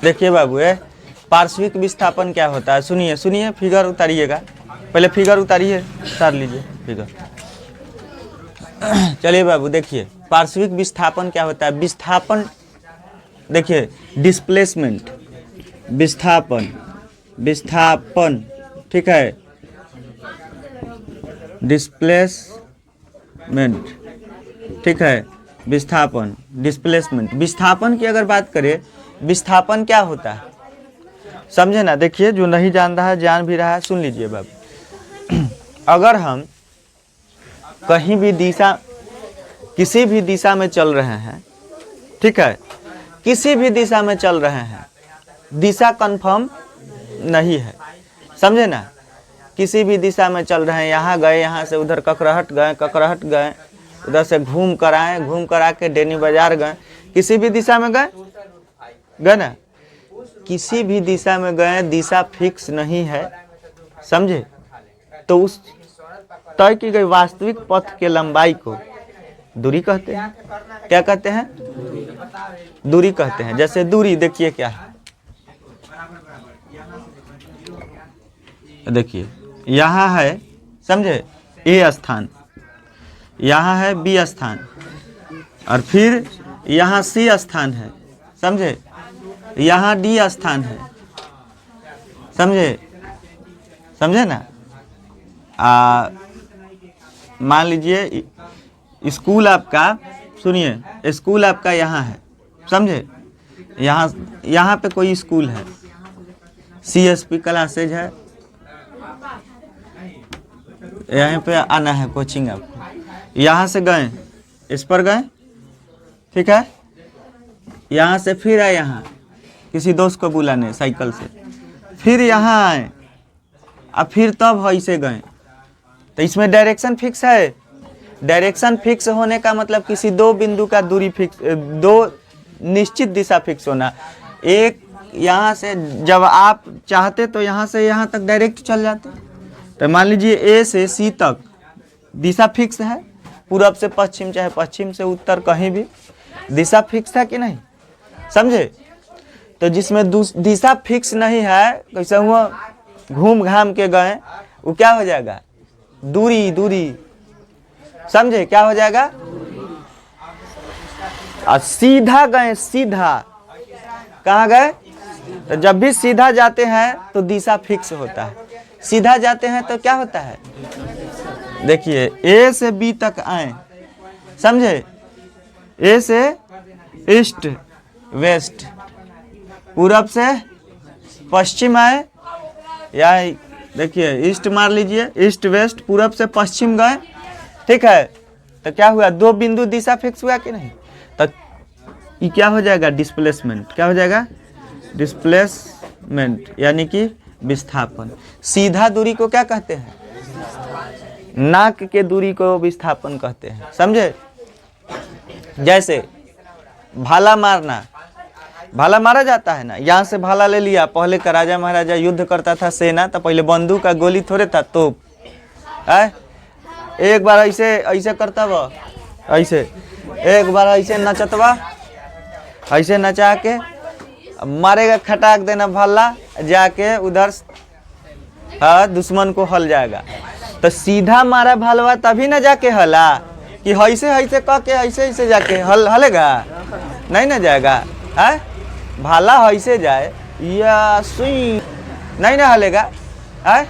देखिए बाबू, पार्श्विक विस्थापन क्या होता है, सुनिए सुनिए, फिगर उतारिएगा, पहले फिगर उतारिए, उतार लीजिए फिगर। चलिए बाबू देखिए, पार्श्विक विस्थापन क्या होता है। विस्थापन देखिए, डिस्प्लेसमेंट, विस्थापन, विस्थापन, ठीक है, डिस्प्लेसमेंट, ठीक है, विस्थापन, डिस्प्लेसमेंट। विस्थापन की अगर बात करें, विस्थापन क्या होता है समझे ना। देखिए, जो नहीं जान रहा है जान भी रहा है, सुन लीजिए बाबू। अगर हम कहीं भी दिशा, किसी भी दिशा में चल रहे हैं, ठीक है, किसी भी दिशा में चल रहे हैं, दिशा कंफर्म नहीं है, समझे ना। किसी भी दिशा में चल रहे हैं, यहाँ गए, यहाँ से उधर ककरहट गए, ककरहट गए, उधर से घूम कर आए, घूम कर आके डेनी बाजार गए, किसी भी दिशा में गए, गए ना, किसी भी दिशा में गए, दिशा फिक्स नहीं है, समझे। तो उस तय की गई वास्तविक पथ के लंबाई को दूरी कहते हैं। क्या कहते हैं? दूरी कहते हैं। जैसे दूरी देखिए क्या है, देखिए यहाँ है, समझे, ए स्थान, यहाँ है बी स्थान, और फिर यहाँ सी स्थान है, समझे, यहाँ डी स्थान है, समझे, समझे ना। मान लीजिए स्कूल आपका, सुनिए, स्कूल आपका यहाँ है, समझे, यहाँ पे कोई स्कूल है, CSP क्लासेज है, यहाँ पे आना है कोचिंग आपको। यहाँ से गए, इस पर गए, ठीक है, यहाँ से फिर आए, यहाँ किसी दोस्त को बुलाने साइकिल से, फिर यहाँ आए, अब फिर तब ऐसे गए। तो इसमें डायरेक्शन फिक्स है। डायरेक्शन फिक्स होने का मतलब किसी दो बिंदु का दूरी फिक्स, दो निश्चित दिशा फिक्स होना। एक यहाँ से जब आप चाहते तो यहाँ से यहाँ तक डायरेक्ट चल जाते। तो मान लीजिए A से C तक दिशा फिक्स है, पूरब से पश्चिम चाहे पश्चिम से उत्तर, कहीं भी दिशा फिक्स है कि नहीं, समझे। तो जिसमें दिशा फिक्स नहीं है, कैसे हुआ, घूम घाम के गए, वो क्या हो जाएगा, दूरी, दूरी, समझे, क्या हो जाएगा। और सीधा गए, सीधा कहाँ गए, तो जब भी सीधा जाते हैं तो दिशा फिक्स होता है। सीधा जाते हैं तो क्या होता है, देखिए A से B तक आए, समझे, A से ईस्ट वेस्ट, पूरब से पश्चिम आए, या देखिए ईस्ट मार लीजिए, ईस्ट वेस्ट, पूरब से पश्चिम गए, ठीक है। तो क्या हुआ, दो बिंदु दिशा फिक्स हुआ कि नहीं। तो ये क्या हो जाएगा, डिस्प्लेसमेंट, क्या हो जाएगा, डिस्प्लेसमेंट, यानी कि विस्थापन। सीधा दूरी को क्या कहते हैं, नाक के दूरी को विस्थापन कहते हैं, समझे। जैसे भाला मारना, भाला मारा जाता है ना, यहाँ से भाला ले लिया, पहले का राजा महाराजा युद्ध करता था सेना, तो पहले बंदूक का गोली थोड़े था, तोप है। एक बार ऐसे ऐसे करता वह, ऐसे एक बार ऐसे नचतवा, ऐसे नचा के मारेगा, खटाक देना भाला, जाके उधर दुश्मन को हल जाएगा। तो सीधा मारा भालवा तभी ना जाके हला, कि ऐसे ऐसे कह के ऐसे ऐसे जाके हलेगा, नहीं ना जाएगा है। भाला ऐसे जाए या सुई, नहीं ना हलेगा है,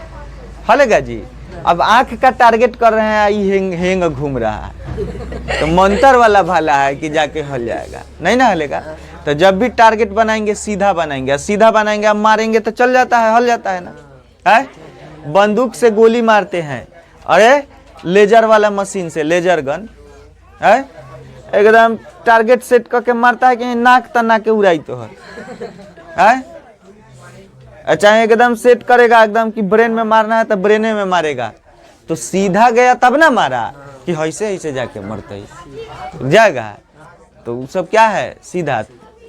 हलेगा जी। अब आंख का टारगेट कर रहे हैं, ये हेंग घूम रहा है, तो मंतर वाला भाला है कि जाके हल जाएगा, नहीं ना हलेगा। तो जब भी टारगेट बनाएंगे सीधा बनाएंगे, सीधा बनाएंगे, अब मारेंगे तो चल जाता है, हल जाता है ना है। बंदूक से गोली मारते हैं, अरे लेजर वाला मशीन से, लेजर गन है, एकदम टारगेट सेट करके मारता है कि नाक तना के उड़ाई तो है। अच्छा, एकदम सेट करेगा एकदम कि ब्रेन में मारना है तो ब्रेने में मारेगा। तो सीधा गया तब ना मारा, कि ऐसे ऐसे जाके मरते ही जाएगा। तो वो सब क्या है, सीधा।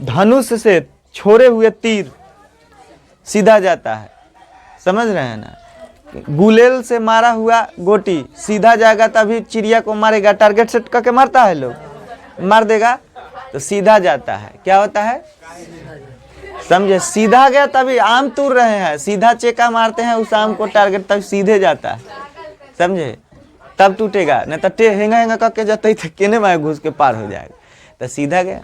धनुष से छोड़े हुए तीर सीधा जाता है, समझ रहे हैं ना। गुलेल से मारा हुआ गोटी सीधा जाएगा, तभी चिड़िया को मारेगा, टारगेट सेट करके मारता है, लोग मार देगा तो सीधा जाता है। क्या होता है, समझे, सीधा गया तभी आम तोड़ रहे हैं, सीधा चेका मारते हैं उस आम को टारगेट तब सीधे जाता है, समझे, तब टूटेगा, नहीं तो हेंगा हेंगा करके जाते ही केने में घुस के पार हो जाएगा। तो सीधा गया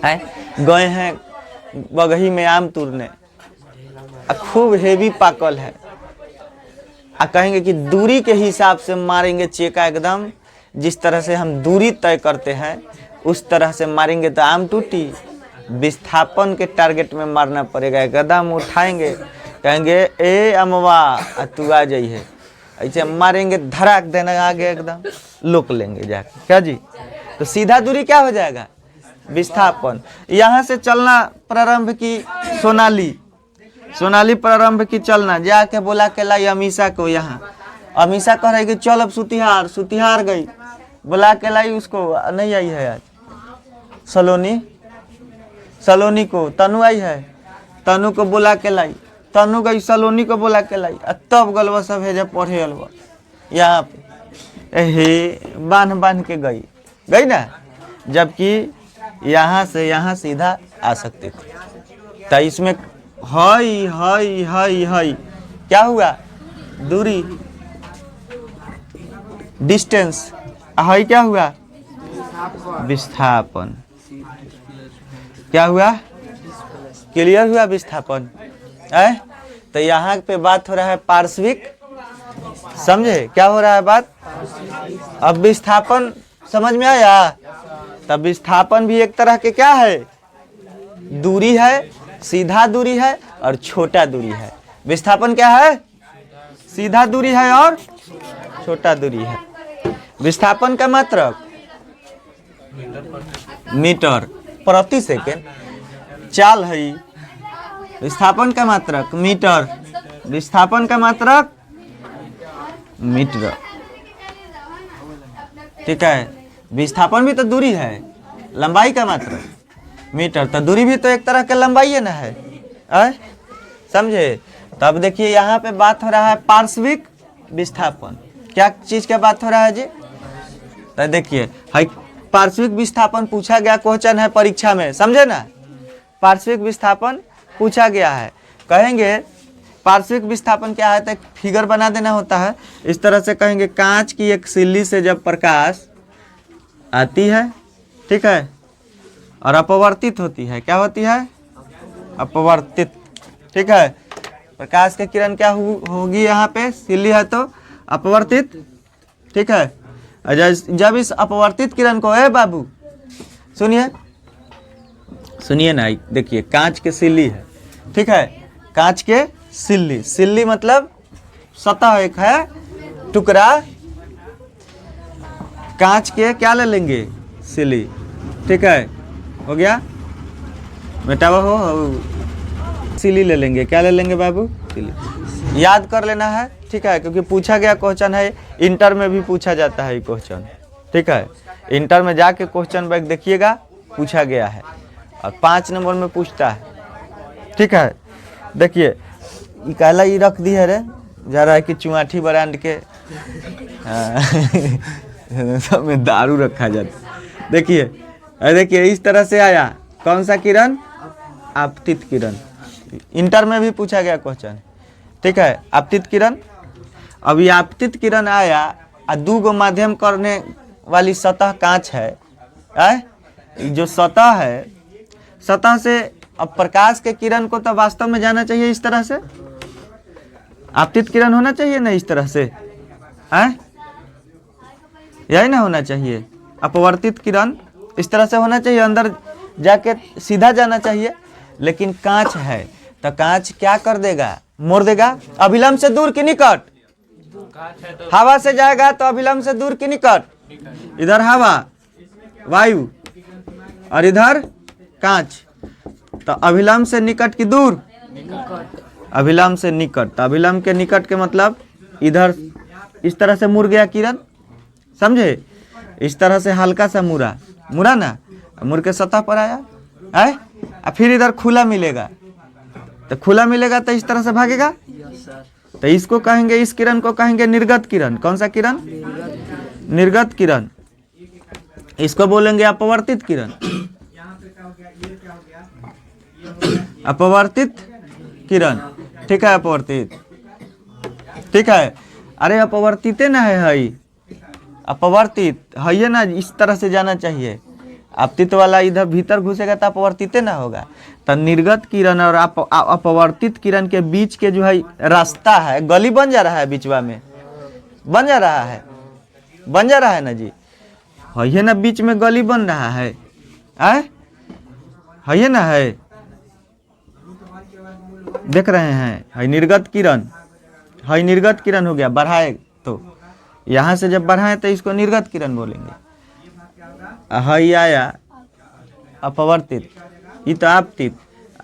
है, गए हैं बगही में आम तोड़ने, खूब हेवी पाकल है, कहेंगे कि दूरी के हिसाब से मारेंगे चेका, एकदम जिस तरह से हम दूरी तय करते हैं उस तरह से मारेंगे तो आम टूटी। विस्थापन के टारगेट में मारना पड़ेगा, एकदम उठाएंगे, कहेंगे ए अमवा तू आ जाइए, ऐसे मारेंगे, धड़ाक देना आगे एकदम लोक लेंगे जाके, क्या जी। तो सीधा दूरी क्या हो जाएगा, विस्थापन। यहाँ से चलना प्रारंभ की सोनाली प्रारंभ की चलना, जाके बोला के लाई अमीषा को, यहाँ अमीषा कह रही कि चल अब सुतिहार गई, बुला के लाई उसको, नहीं आई है आज। सलोनी को, तनु आई है, तनु को बुला के लाई, तनु गई सलोनी को बुला के लाई, तब गलवा सब भेजा पढ़े अलवा यहाँ पे, हे बांध के गई ना, जबकि यहाँ से यहाँ सीधा आ सकते थे। तो इसमें हई क्या हुआ, दूरी, डिस्टेंस, हई क्या हुआ, विस्थापन, क्या हुआ, क्लियर हुआ विस्थापन है। तो यहाँ पे बात हो रहा है पार्श्विक, समझे क्या हो रहा है बात। अब विस्थापन समझ में आया। तब विस्थापन भी एक तरह के क्या है, दूरी है, सीधा दूरी है और छोटा दूरी है। विस्थापन क्या है, सीधा दूरी है और छोटा दूरी है। विस्थापन का मात्रक मीटर प्रति सेकेंड, चाल है। विस्थापन का मात्रक मीटर, विस्थापन का मात्रक मीटर, ठीक है। विस्थापन भी तो दूरी है, लंबाई का मात्रक मीटर, तो दूरी भी तो एक तरह का लंबाई है ना है, समझे। तब देखिए यहाँ पे बात हो रहा है पार्श्विक विस्थापन, क्या चीज का बात हो रहा है जी। तो देखिए पार्श्विक विस्थापन पूछा गया क्वेश्चन है परीक्षा में, समझे ना। पार्श्विक विस्थापन पूछा गया है, कहेंगे पार्श्विक विस्थापन क्या है, तो फिगर बना देना होता है। इस तरह से कहेंगे कांच की एक सिल्ली से जब प्रकाश आती है, ठीक है, और अपवर्तित होती है, क्या होती है, अपवर्तित, ठीक है। प्रकाश की किरण क्या होगी, यहाँ पे सिल्ली है तो अपवर्तित, ठीक है। जब इस अपवर्तित किरण को, बाबू सुनिए ना, देखिए कांच के सिल्ली है, ठीक है, कांच के सिल्ली मतलब सतह एक है, टुकड़ा कांच के क्या ले लेंगे, सिल्ली, ठीक है, हो गया बेटा, वो सिल्ली ले लेंगे, क्या ले लेंगे बाबू, सिल्ली। याद कर लेना है, ठीक है, क्योंकि पूछा गया क्वेश्चन है, इंटर में भी पूछा जाता है ये क्वेश्चन, ठीक है। इंटर में जाके क्वेश्चन बैंक देखिएगा, पूछा गया है और 5 नंबर में पूछता है, ठीक है। देखिए काला ये रख दी है रे, जा रहा है कि चुआठी ब्रांड के सब में दारू रखा जाता। देखिए इस तरह से आया, कौन सा किरण, आपतित किरण, इंटर में भी पूछा गया क्वेश्चन, ठीक है, आपतित किरण। अब ये आपतित किरण आया और 2 गो माध्यम करने वाली सतह कांच है, जो सतह है, सतह से अब प्रकाश के किरण को तो वास्तव में जाना चाहिए इस तरह से, आपतित किरण होना चाहिए ना इस तरह से, यही ना होना चाहिए। अपवर्तित किरण इस तरह से होना चाहिए, अंदर जाके सीधा जाना चाहिए, लेकिन कांच है तो कांच क्या कर देगा, मोड़ देगा। अभिलंब से दूर की निकट, हवा से जाएगा तो अभिलंब से दूर की निकट, इधर हवा वायु और इधर कांच, तो अभिलंब से निकट की दूर, अभिलंब से निकट, तो अभिलंब के निकट के मतलब इधर इस तरह से मुड़ गया किरण, समझे, इस तरह से हल्का सा मुड़ा ना, मुड़ के सतह पर आया है, फिर इधर खुला मिलेगा, तो खुला मिलेगा तो इस तरह से भागेगा, तो इसको कहेंगे, इस किरण को कहेंगे निर्गत किरण। कौन सा किरण, निर्गत किरण। इसको बोलेंगे अपवर्तित किरण, अपवर्तित किरण, ठीक है, अपवर्तित, ठीक है। अरे अपवर्तित ना है, अपवर्तित है ना, इस तरह से जाना चाहिए। आपतित वाला इधर भीतर घुसेगा तो अपवर्तित ना होगा। तो निर्गत किरण और अपवर्तित किरण के बीच के जो है रास्ता है, गली बन जा रहा है, बीचवा में बन जा रहा है, बन जा रहा है ना जी, है ना, बीच में गली बन रहा है, है ना, है, देख रहे हैं, है निर्गत किरण, है निर्गत किरण हो गया। बढ़ाए तो यहाँ से जब बढ़ाएं तो इसको निर्गत किरण बोलेंगे। है आया अपवर्तित, ये तो आपतित,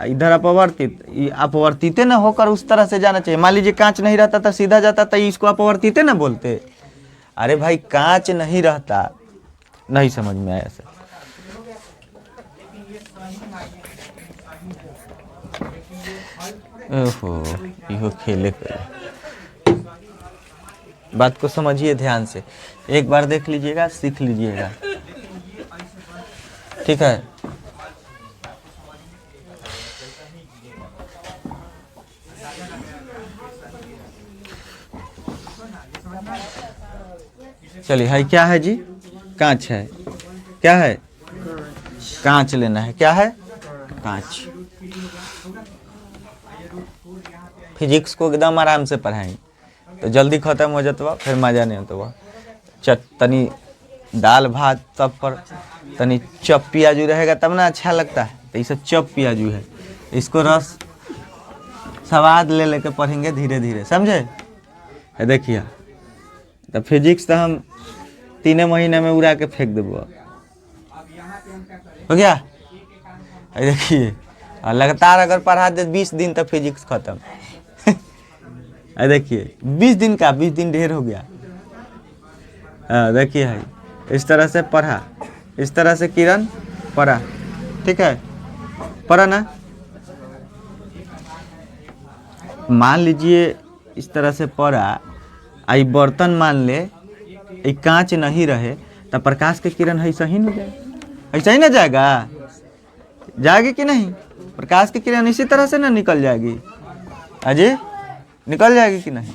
इधर अपवर्तित, ये अपवर्तित ना होकर उस तरह से जाना चाहिए। मान लीजिए कांच नहीं रहता था, सीधा जाता था, इसको अपवर्तित ना बोलते। अरे भाई कांच नहीं रहता, नहीं समझ में आया सर। ओहो, इहो खेले करे, बात को समझिए ध्यान से, एक बार देख लीजिएगा, सीख लीजिएगा, ठीक है। चलिए, है क्या है जी, कांच है, क्या है, कांच लेना है, क्या है, कांच। फिजिक्स को एकदम आराम से पढ़ाएंगे तो जल्दी खत्म हो जाता, फिर मजा नहीं होता। तनी दाल भात सब पर तनी चप प्याजू रहेगा तब ना अच्छा लगता है। तो ये सब चप प्याजू है, इसको रस स्वाद ले लेके पढ़ेंगे धीरे धीरे, समझे। देखिए, तो फिजिक्स तो हम 3 महीने में उड़ा के फेंक देबो, हो गया। देखिए, लगातार अगर पढ़ा दे 20 दिन तक फिजिक्स खत्म। देखिए 20 दिन का, 20 दिन ढेर हो गया। देखिए है, इस तरह से पढ़ा, इस तरह से किरण पढ़ा, ठीक है, पढ़ा ना। मान लीजिए इस तरह से पढ़ा, आई बर्तन मान ले, एक कांच नहीं रहे तो प्रकाश के किरण ऐसा ही नहीं जाएगा, ऐसा ही ना जाएगा, जाएगी कि नहीं। प्रकाश की किरण इसी तरह से ना निकल जाएगी, अजय निकल जाएगी कि नहीं।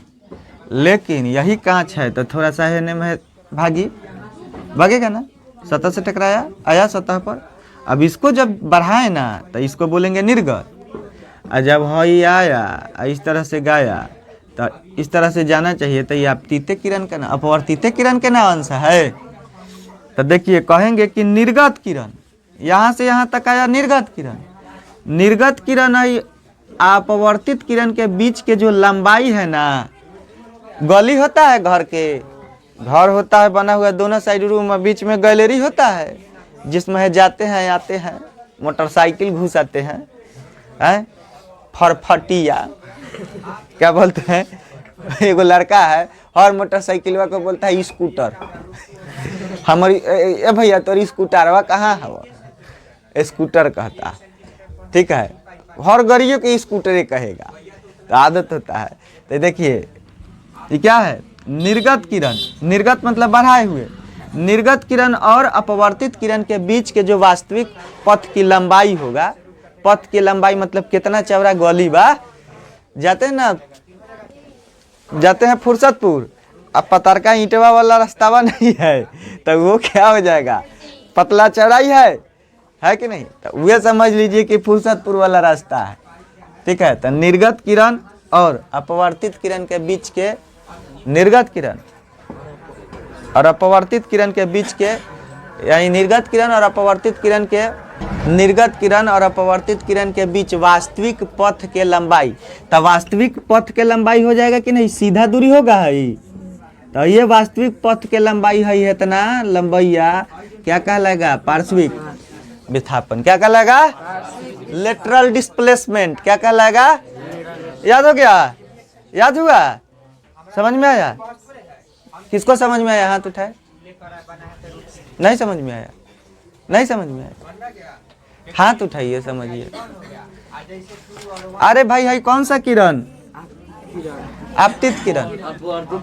लेकिन यही कांच है तो थोड़ा सा हिलने में भागेगा ना, सतह से टकराया, आया सतह पर। अब इसको जब बढ़ाए ना तो इसको बोलेंगे निर्गत, और जब हई आया इस तरह से गाया तो इस तरह से जाना चाहिए। तो ये आपतित किरण का ना, अपवर्तित किरण के ना अंश है। तो देखिए कहेंगे कि निर्गत किरण, यहाँ से यहाँ तक आया निर्गत किरण। निर्गत किरण है अपवर्तित किरण के बीच के जो लंबाई है ना, गली होता है, घर के, घर होता है बना हुआ, दोनों साइड रूम में बीच में गैलरी होता है, जिसमें है जाते हैं आते हैं, मोटरसाइकिल घुसाते हैं, फरफटिया क्या बोलते हैं, एगो लड़का है और मोटरसाइकिल को बोलता है स्कूटर। हमारी ए भैया तोरी स्कूटरवा कहाँ है, स्कूटर कहता, ठीक है, हर गड़ियों के स्कूटर कहेगा, तो आदत होता है। तो देखिए ये क्या है, निर्गत किरण, निर्गत मतलब बढ़ाए हुए। निर्गत किरण और अपवर्तित किरण के बीच के जो वास्तविक पथ की लंबाई होगा, पथ की लंबाई मतलब कितना चौड़ा गली बा, जाते हैं ना, जाते हैं फुर्सतपुर, अब पतरका ईंटवा वाला रास्तावा नहीं है तो वो क्या हो जाएगा, पतला चौड़ाई है कि नहीं। तो वह समझ लीजिए कि फुर्सतपुर वाला रास्ता है, ठीक है। तो निर्गत किरण और अपवर्तित किरण के बीच के, निर्गत किरण और अपवर्तित किरण के बीच के, यानी निर्गत किरण और अपवर्तित किरण के, निर्गत किरण और अपवर्तित किरण के बीच वास्तविक पथ के लंबाई। तो वास्तविक पथ के लंबाई हो जाएगा कि नहीं, सीधा दूरी होगा है। तो ये वास्तविक पथ के लंबाई है इतना लंबैया, क्या कहलाएगा, पार्श्विक विस्थापन, क्या कहलाएगा, लेटरल डिस्प्लेसमेंट, क्या कहलाएगा, याद हो गया, याद हुआ, समझ में आया, किसको समझ में आया, हाथ उठाए, नहीं समझ में आया, नहीं समझ में आया, हाथ उठाइए, समझिए। अरे भाई है कौन सा किरण, आपतित किरण,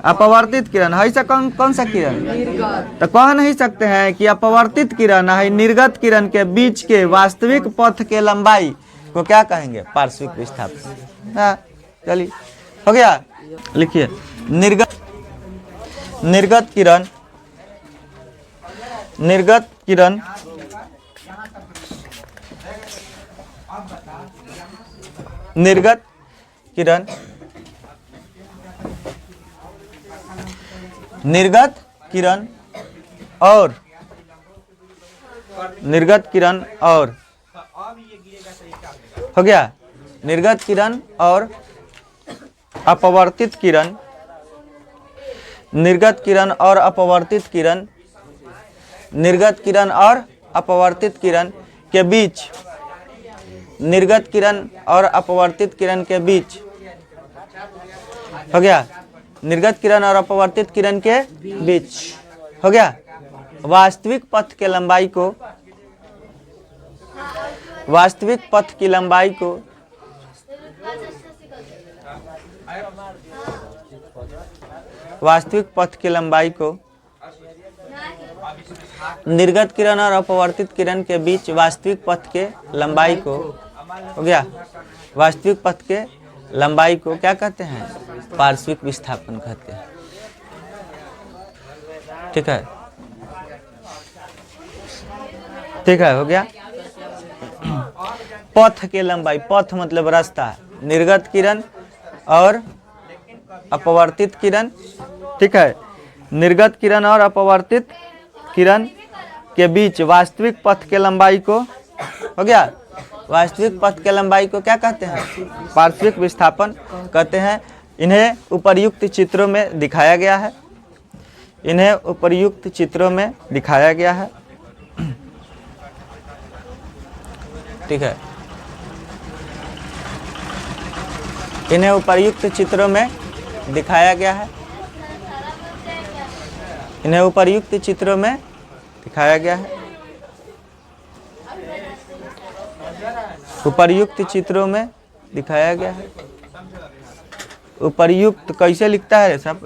अपवर्तित किरण, है सा कौन सा किरण। तो कह नहीं सकते हैं कि अपवर्तित किरण है निर्गत किरण के बीच के वास्तविक पथ के लंबाई, को क्या कहेंगे? पार्श्विक विस्थापन। हाँ चलिए हो गया। लिखिए निर्गत निर्गत किरण निर्गत किरण निर्गत किरण निर्गत किरण और निर्गत किरण और हो गया। निर्गत किरण और अपवर्तित किरण निर्गत किरण और अपवर्तित किरण निर्गत किरण और अपवर्तित किरण के बीच निर्गत किरण और अपवर्तित किरण के बीच हो गया। निर्गत किरण और अपवर्तित किरण के बीच हो गया। वास्तविक पथ के लंबाई को वास्तविक पथ की लंबाई को वास्तविक पथ की लंबाई को निर्गत किरण और अपवर्तित किरण के बीच वास्तविक पथ के लंबाई को हो गया। वास्तविक पथ के लंबाई को क्या कहते हैं? पार्श्विक विस्थापन कहते हैं। ठीक है, ठीक है, हो गया। पथ के लंबाई, पथ मतलब रास्ता, निर्गत किरण और अपवर्तित किरण, ठीक है, निर्गत किरण और अपवर्तित किरण के बीच वास्तविक पथ के लंबाई को हो गया। वास्तविक पथ के लंबाई को क्या कहते हैं? पार्श्विक विस्थापन कहते हैं। इन्हें उपर्युक्त चित्रों में दिखाया गया है। इन्हें उपर्युक्त चित्रों में दिखाया गया है। ठीक है, इन्हें उपर्युक्त चित्रों में दिखाया गया है। इन्हें उपर्युक्त चित्रों में दिखाया गया है। उपर्युक्त चित्रों में दिखाया गया है। उपर्युक्त कैसे लिखता है सब?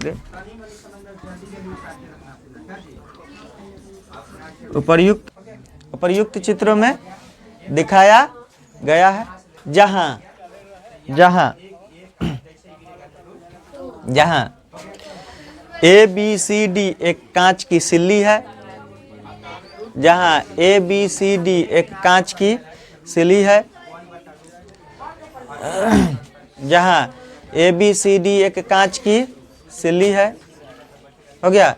उपर्युक्त उपर्युक्त चित्रों में दिखाया गया है। जहां जहां जहां ABCD एक कांच की सिल्ली है। जहां ABCD एक कांच की सिल्ली है। जहां ABCD एक कांच की सिल्ली है। हो गया।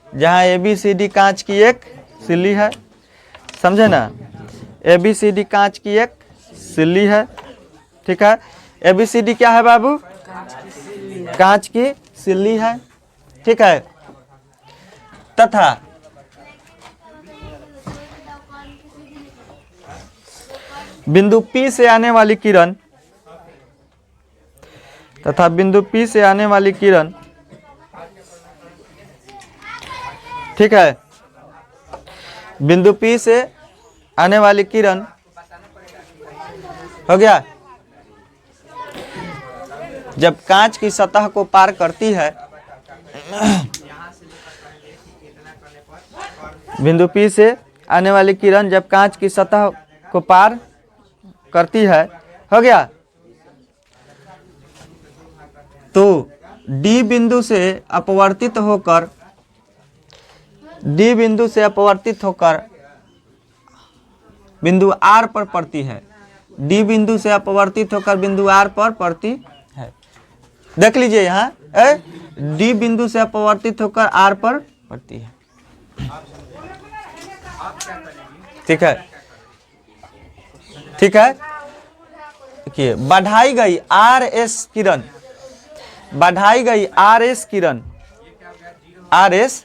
जहां ABCD कांच की एक सिल्ली है, समझे ना? ABCD कांच की एक सिल्ली है। ठीक है, ABCD क्या है बाबू? कांच की सिल्ली है। ठीक है, तथा बिंदु P से आने वाली किरण तथा बिंदु P से आने वाली किरण, ठीक है, बिंदु P से आने वाली किरण हो गया। जब कांच की सतह को पार करती है, बिंदु P से आने वाली किरण जब कांच की सतह को पार करती है, हो गया, तो D बिंदु से अपवर्तित होकर बिंदु R पर पड़ती है। D बिंदु से अपवर्तित होकर बिंदु R पर पड़ती है। देख लीजिए यहाँ, D बिंदु से अपवर्तित होकर R पर पड़ती है। ठीक है, ठीक है। देखिए, बढ़ाई गई RS किरण, बढ़ाई गई RS किरण, RS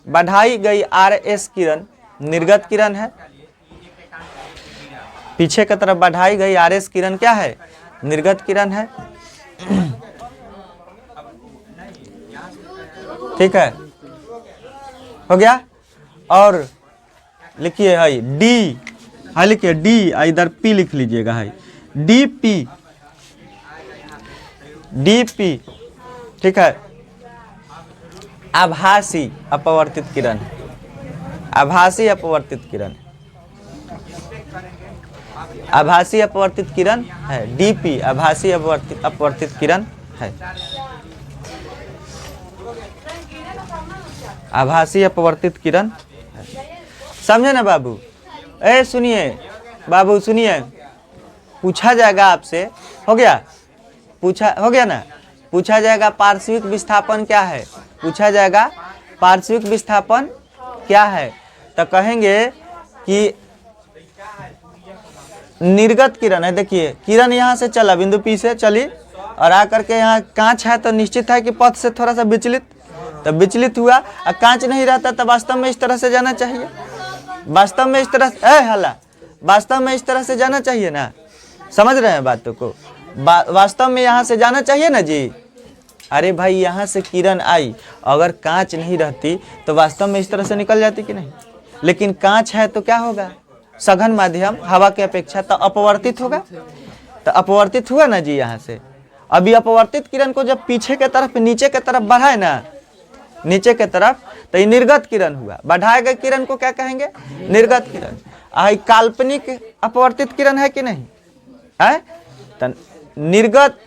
बढ़ाई गई RS किरण निर्गत किरण है। पीछे की तरफ बढ़ाई गई RS किरण क्या है? निर्गत किरण है। ठीक है, हो गया। और लिखिए है D, हाँ लिखिए D, इधर P लिख लीजिएगा है DP, DP, ठीक है, आभासी अपवर्तित किरण, आभासी अपवर्तित किरण, आभासी अपवर्तित किरण है। डीपी आभासी अपवर्तित किरण है। आभासी अपवर्तित किरण है। समझे ना बाबू? ए सुनिए बाबू, सुनिए, पूछा जाएगा आपसे, हो गया, पूछा हो गया ना, पूछा जाएगा पार्श्विक विस्थापन क्या है, पूछा जाएगा पार्श्विक विस्थापन क्या है, तो कहेंगे कि निर्गत किरण है। देखिए किरण यहाँ से चला, बिंदु P से चली और आकर के यहाँ कांच है, तो निश्चित है कि पथ से थोड़ा सा विचलित, तब विचलित हुआ। और कांच नहीं रहता तो वास्तव में इस तरह से जाना चाहिए, वास्तव में इस तरह से, हला वास्तव में इस तरह से जाना चाहिए ना, समझ रहे हैं बातों को, वास्तव में यहाँ से जाना चाहिए ना जी। अरे भाई यहाँ से किरण आई, अगर कांच नहीं रहती तो वास्तव में इस तरह से निकल जाती कि नहीं, लेकिन कांच है तो क्या होगा, सघन माध्यम हवा की अपेक्षा तो अपवर्तित होगा, तो अपवर्तित हुआ ना जी यहाँ से। अभी अपवर्तित किरण को जब पीछे के तरफ, नीचे के तरफ बढ़ाए ना, नीचे के तरफ, तो ये निर्गत किरण हुआ। बढ़ाए गए किरण को क्या कहेंगे, निर्गत किरण। काल्पनिक अपवर्तित किरण है कि नहीं है, तो निर्गत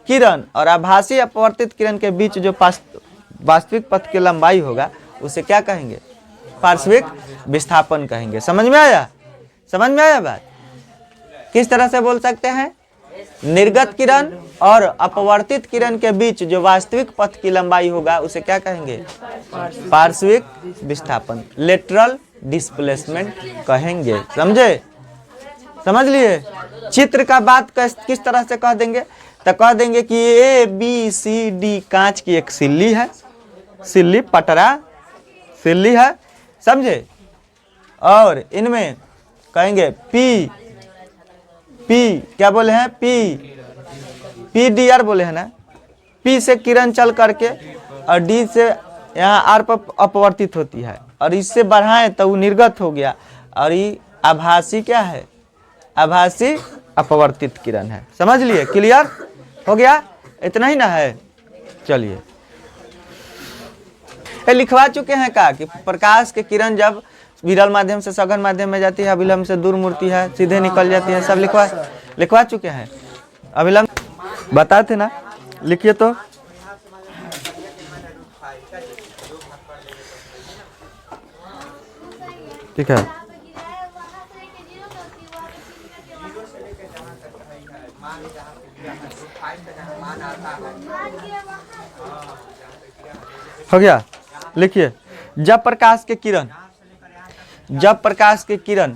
किरण और आभासी अपवर्तित किरण के बीच जो वास्तविक पथ की लंबाई होगा उसे क्या कहेंगे, पार्श्विक विस्थापन कहेंगे। समझ में आया, समझ में आया बात? किस तरह से बोल सकते हैं, निर्गत किरण और अपवर्तित किरण के बीच जो वास्तविक पथ की लंबाई होगा उसे क्या कहेंगे, पार्श्विक विस्थापन, लेटरल डिस्प्लेसमेंट कहेंगे। समझे, समझ लिए? चित्र का बात किस तरह से कह देंगे, तो कह देंगे कि ABCD कांच की एक सिल्ली है, सिल्ली पटरा सिल्ली है, समझे, और इनमें कहेंगे P क्या बोले हैं, PDR बोले हैं ना, P से किरण चल करके और D से यहाँ R पर अपवर्तित होती है, और इससे बढ़ाएं तो वो निर्गत हो गया, और ये आभासी क्या है, आभासी अपवर्तित किरण है। समझ लिए, क्लियर हो गया, इतना ही ना है। चलिए लिखवा चुके हैं का कि प्रकाश के किरण जब विरल माध्यम से सघन माध्यम में जाती है, अभिलंब से दूर मुड़ती है, सीधे निकल जाती है, सब लिखवा चुके हैं। अभिलंब बताए थे ना, लिखिए तो। ठीक है, हो गया, लिखिए। जब प्रकाश के किरण, जब प्रकाश के किरण,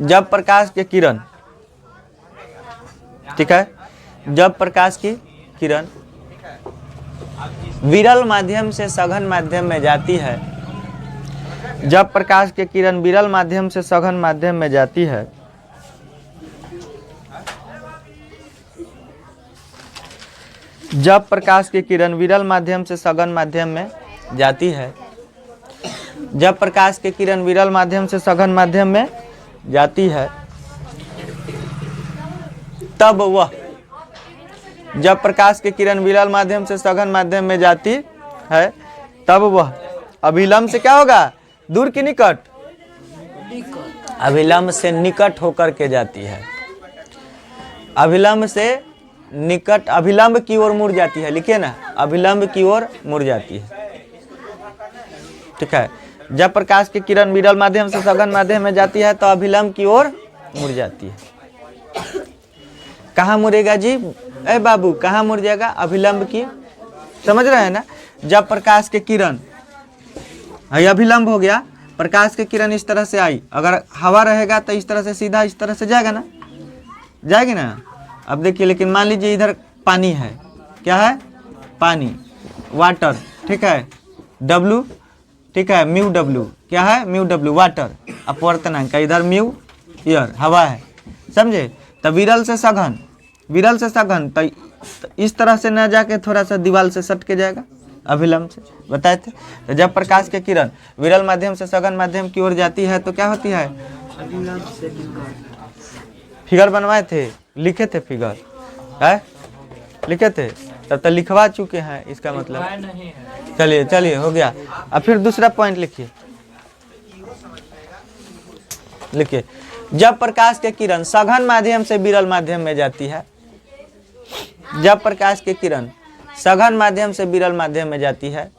जब प्रकाश के किरण, ठीक है, जब प्रकाश की किरण विरल माध्यम से सघन माध्यम में जाती है, जब प्रकाश के किरण विरल माध्यम से सघन माध्यम में जाती है, जब प्रकाश की किरण विरल माध्यम से सघन माध्यम में जाती है, जब प्रकाश की किरण विरल माध्यम से सघन माध्यम में जाती है, तब वह, जब प्रकाश की किरण विरल माध्यम से सघन माध्यम में जाती है, तब वह अभिलंब से क्या होगा, दूर की निकट, अभिलंब से निकट होकर के जाती है, अभिलंब से निकट, अभिलंब की ओर मुड़ जाती है। लिखिए ना, अभिलंब की ओर मुड़ जाती है, ठीक है। जब प्रकाश की किरण विरल माध्यम से सघन माध्यम में जाती है तो अभिलंब की ओर मुड़ जाती है। कहाँ मुड़ेगा जी, ए बाबू, कहाँ मुड़ जाएगा, अभिलंब की, समझ रहे हैं ना। जब प्रकाश के किरण, अभिलंब हो गया, प्रकाश के किरण इस तरह से आई, अगर हवा रहेगा तो इस तरह से सीधा इस तरह से जाएगा ना, जाएगी ना। अब देखिए, लेकिन मान लीजिए इधर पानी है, क्या है, पानी, वाटर, ठीक है, W, ठीक है, म्यू W, क्या है, म्यू W, वाटर, अपवर्तनांक, इधर म्यू एयर, हवा है, समझे। तो विरल से सघन, विरल से सघन, तो इस तरह से ना जाके थोड़ा सा दीवार से सट के जाएगा, अभिलंब से, बताए थे। तो जब प्रकाश के किरण विरल माध्यम से सघन माध्यम की ओर जाती है तो क्या होती है, फिगर बनवाए थे, लिखे थे फिगर है, लिखे थे, तब तक लिखवा चुके हैं, इसका मतलब। चलिए चलिए, हो गया। अब फिर दूसरा पॉइंट लिखिए, लिखिए, जब प्रकाश के किरण सघन माध्यम से विरल माध्यम में जाती है, जब प्रकाश की किरण सघन माध्यम से विरल माध्यम में जाती है,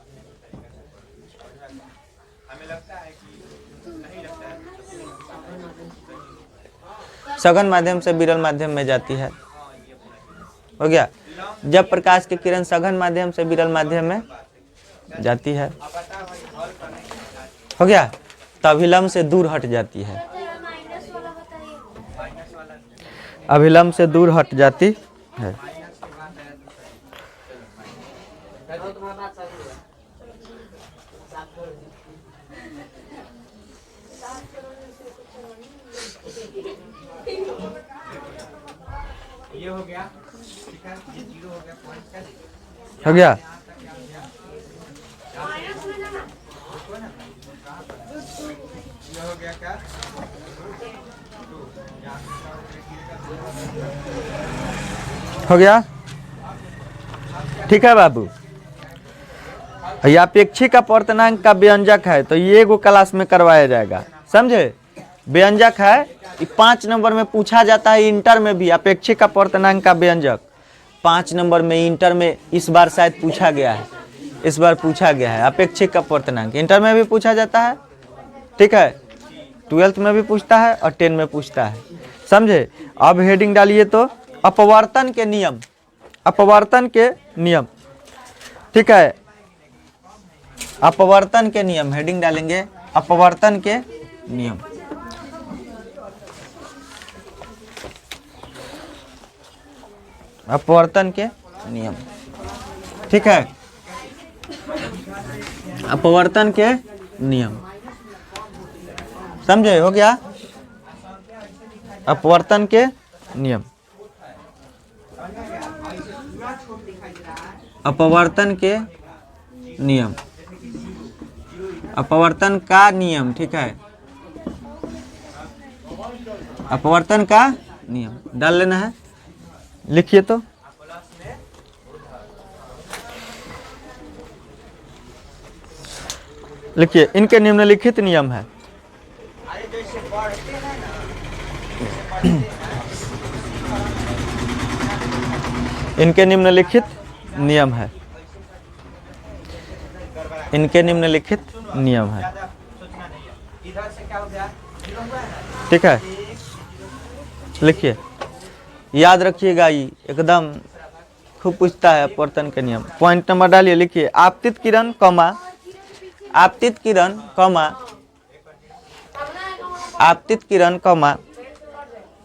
सघन माध्यम से विरल माध्यम में जाती है, हो गया। जब प्रकाश की किरण सघन माध्यम से विरल माध्यम में जाती है, हो गया, तो अभिलंब से दूर हट जाती है, अभिलंब से दूर हट जाती है। ये हो गया, ठीक है, ये 0 हो गया, पॉइंट का हो गया। ये हो गया क्या, हो गया, ठीक है बाबू। ये अपेक्षिक अपर्तनांक का व्यंजक है, तो ये एगो क्लास में करवाया जाएगा, समझे। व्यंजक है, 5 नंबर में पूछा जाता है, इंटर में भी अपेक्षिक अपर्तनांक का व्यंजक 5 नंबर में इंटर में इस बार शायद पूछा गया है, इस बार पूछा गया है अपेक्षिक अपर्तनांक। इंटर में भी पूछा जाता है, ठीक है, 12th में भी पूछता है और 10 में पूछता है, समझे। अब हेडिंग डालिए तो अपवर्तन के नियम, अपवर्तन के नियम, ठीक है, अपवर्तन के नियम, हेडिंग डालेंगे अपवर्तन के नियम। अपवर्तन के नियम, ठीक है, अपवर्तन के नियम, समझे, हो गया। अपवर्तन के नियम, अपवर्तन के नियम, अपवर्तन का नियम, ठीक है, अपवर्तन का नियम डाल लेना है, लिखिए तो। लिखिए, इनके निम्नलिखित नियम है। इनके निम्नलिखित नियम है, इनके निम्नलिखित नियम है, ठीक है। लिखिए, याद रखिएगा, ये एकदम खूब पूछता है अपवर्तन के नियम। पॉइंट नंबर डालिए, लिखिए, आपतित किरण कॉमा, आपतित किरण कॉमा, आपतित किरण कॉमा,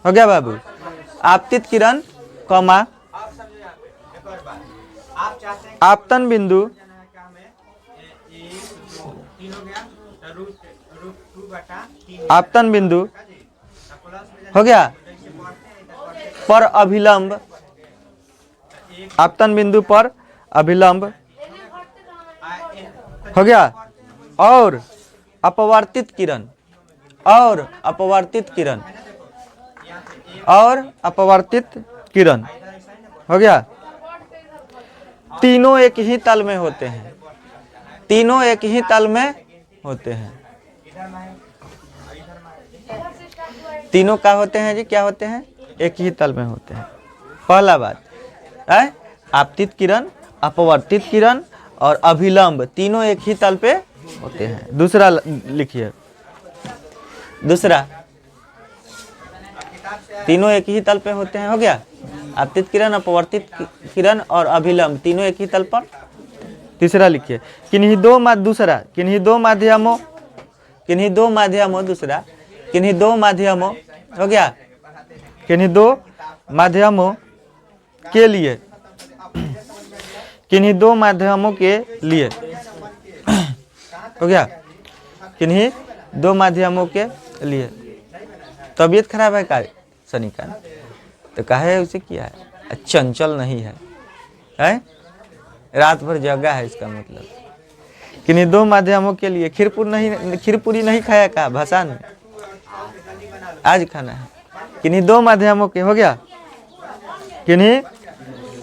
हो गया बाबू, आपतित किरण कॉमा, आपतन बिंदु, आपतन बिंदु, हो गया, पर अभिलंब, आपतन बिंदु पर अभिलंब, हो गया, और अपवर्तित किरण, और अपवर्तित किरण, और अपवर्तित किरण, हो गया। तीनों एक ही तल में होते हैं, तीनों एक ही तल में होते हैं, तीनों क्या होते हैं जी, क्या होते हैं, एक ही तल में होते हैं। पहला बात है, आपतित किरण, अपवर्तित किरण और अभिलंब तीनों एक ही तल पे होते हैं। दूसरा लिखिए, दूसरा, तीनों एक ही तल पे होते हैं, हो गया। आपतित किरण, अपवर्तित किरण और अभिलंब तीनों एक ही तल पर। तीसरा लिखिए, किन्हीं दो दूसरा, किन्हीं दो माध्यमों, किन्हीं दो माध्यमों, दूसरा, किन्हीं दो माध्यमों, हो गया, किन्हीं दो माध्यमों के लिए, किन्हीं दो माध्यमों के लिए, हो गया, किन्हीं दो माध्यमों के लिए। तबीयत खराब है का सनी का, तो कहे उसे किया है, चंचल नहीं है, है? रात भर जगा है, इसका मतलब। किन्हीं दो माध्यमों के लिए, खीरपूरी नहीं खाया का भसान, आज खाना है। किन्हीं दो माध्यमों के, हो गया, किन्हीं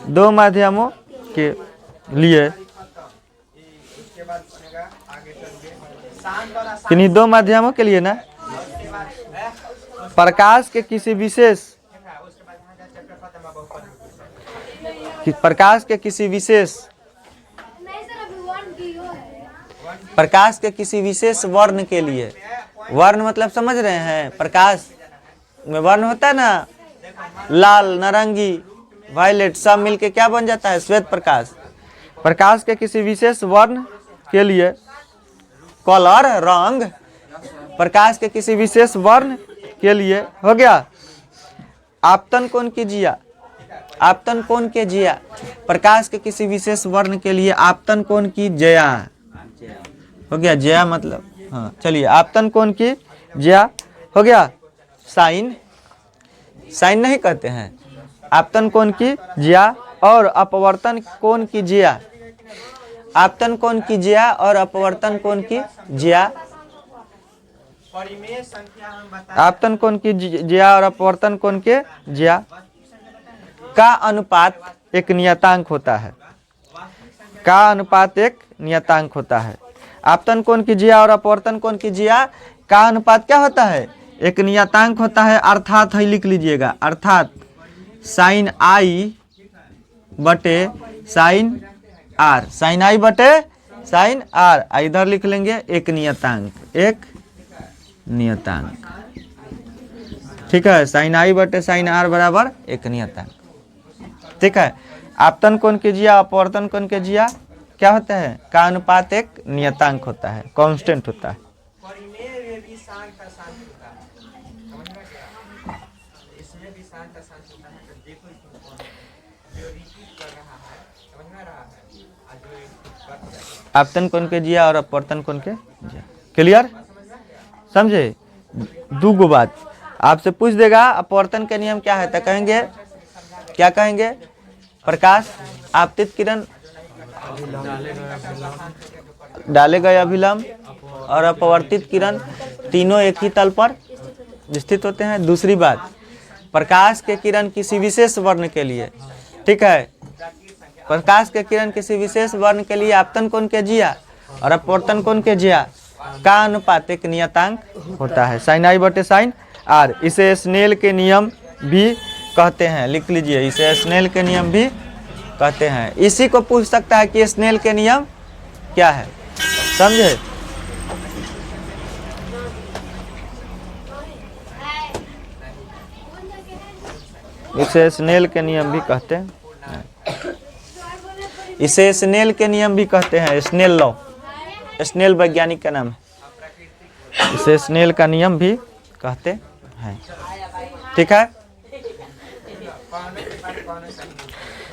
दो माध्यमों के लिए, किन्हीं दो माध्यमों के लिए ना, प्रकाश के किसी विशेष प्रकाश के किसी विशेष वर्ण के लिए, वर्ण मतलब समझ रहे हैं, प्रकाश में वर्ण होता है ना, लाल, नारंगी, वायलेट, सब मिलके क्या बन जाता है? श्वेत प्रकाश। प्रकाश के किसी विशेष वर्ण के लिए, कलर, रंग, प्रकाश के किसी विशेष वर्ण के लिए हो गया आपतन कोण की जिया, आपतन कोण के जिया, प्रकाश के किसी विशेष वर्ण के लिए आपतन कोण की जया हो गया। जया मतलब, हाँ चलिए, आपतन कोण की जया हो गया। साइन, साइन नहीं कहते हैं, आपतन कोण की जिया और अपवर्तन कोण की जिया, आपतन कोण की जिया और अपवर्तन कोण की जिया, आपतन कोण की जिया और अपवर्तन कोण के जिया का अनुपात एक नियतांक होता है, का अनुपात एक नियतांक होता है। आपतन कोण की जिया और अपवर्तन कोण की जिया का अनुपात क्या होता है? एक नियतांक होता है, अर्थात है, लिख लीजिएगा, अर्थात साइन आई बटे साइन आर, साइन आई बटे साइन आर, इधर लिख लेंगे एक नियतांक, एक नियतांक, ठीक है। साइन आई बटे साइन आर बराबर एक नियतांक, ठीक है। आपतन कोण की जिया, अपवर्तन कोण के जिया क्या होता है? का अनुपात एक नियतांक होता है, कांस्टेंट होता है। आपतन कोण के जिया और अपवर्तन कोण के जिया, क्लियर? समझे? दो गो बात आपसे पूछ देगा, अपवर्तन का नियम क्या है, तो कहेंगे, क्या कहेंगे? प्रकाश आपतित किरण डाले गए अभिलंब और अपवर्तित किरण तीनों एक ही तल पर स्थित होते हैं। दूसरी बात, प्रकाश के किरण किसी विशेष वर्ण के लिए, ठीक है, प्रकाश के किरण किसी विशेष वर्ण के लिए आपतन कोण के जिया और अपवर्तन कोण के जिया का अनुपात एक नियतांक होता है, साइन आई बटे साइन आर। इसे स्नेल के नियम भी कहते हैं, लिख लीजिए, इसे स्नेल के नियम भी कहते हैं। इसी को पूछ सकता है कि स्नेल के नियम क्या है, समझे? इसे स्नेल के नियम भी कहते हैं, इसे स्नेल के नियम भी कहते हैं, स्नेल लॉ, स्नेल वैज्ञानिक का नाम है, इसे स्नेल का नियम भी कहते हैं, ठीक है।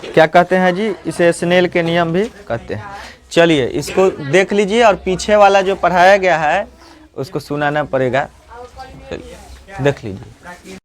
क्या कहते हैं जी? इसे स्नेल के नियम भी कहते हैं। चलिए इसको देख लीजिए और पीछे वाला जो पढ़ाया गया है उसको सुनाना पड़ेगा, चलिए देख लीजिए।